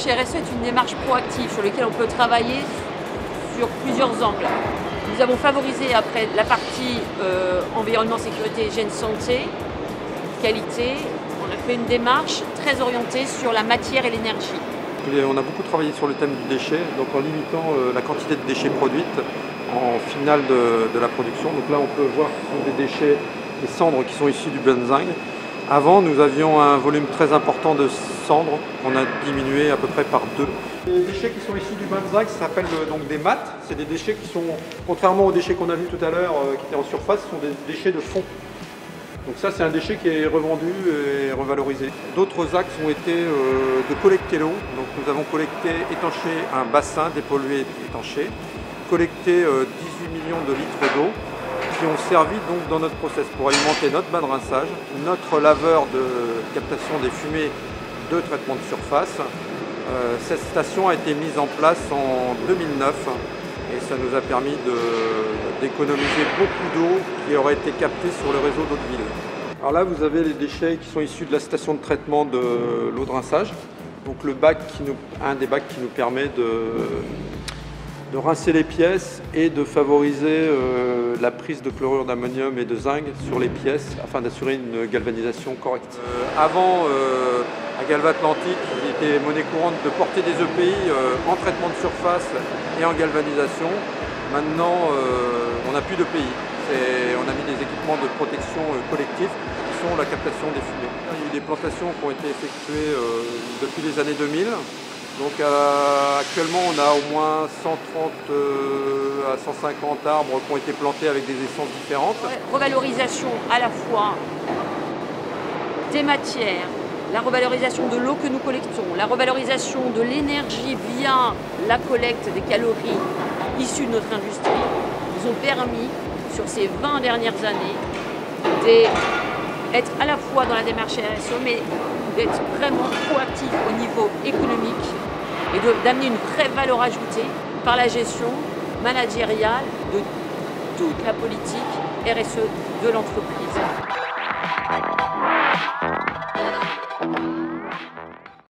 démarche RSE est une démarche proactive sur laquelle on peut travailler sur plusieurs angles. Nous avons favorisé après la partie environnement, sécurité, hygiène, santé, qualité. On a fait une démarche très orientée sur la matière et l'énergie. On a beaucoup travaillé sur le thème du déchet, donc en limitant la quantité de déchets produites en finale de la production. Donc là, on peut voir que ce sont des déchets, des cendres qui sont issues du benzine. Avant, nous avions un volume très important de cendres qu'on a diminué à peu près par 2. Les déchets qui sont issus du benzine, ça s'appelle donc des mattes. C'est des déchets qui sont, contrairement aux déchets qu'on a vus tout à l'heure, qui étaient en surface, ce sont des déchets de fond. Donc ça, c'est un déchet qui est revendu et revalorisé. D'autres axes ont été de collecter l'eau. Donc nous avons collecté, étanché un bassin dépollué et étanché, collecté 18 millions de litres d'eau qui ont servi donc dans notre process pour alimenter notre bain de rinçage, notre laveur de captation des fumées de traitement de surface. Cette station a été mise en place en 2009 et ça nous a permis d'économiser beaucoup d'eau qui aurait été captée sur le réseau d'eau de ville. Alors là, vous avez les déchets qui sont issus de la station de traitement de l'eau de rinçage. Donc un des bacs qui nous permet de rincer les pièces et de favoriser la prise de chlorure d'ammonium et de zinc sur les pièces afin d'assurer une galvanisation correcte. Avant, à Galva Atlantique, il était monnaie courante de porter des EPI en traitement de surface et en galvanisation. Maintenant, on n'a plus d'EPI. On a mis des équipements de protection collective qui sont la captation des fumées. Il y a eu des plantations qui ont été effectuées depuis les années 2000. Donc actuellement, on a au moins 130 à 150 arbres qui ont été plantés avec des essences différentes. Revalorisation à la fois des matières, la revalorisation de l'eau que nous collectons, la revalorisation de l'énergie via la collecte des calories issues de notre industrie, nous ont permis, sur ces 20 dernières années, d'être à la fois dans la démarche RSE, mais d'être vraiment proactif au niveau économique et d'amener une vraie valeur ajoutée par la gestion managériale de toute la politique RSE de l'entreprise.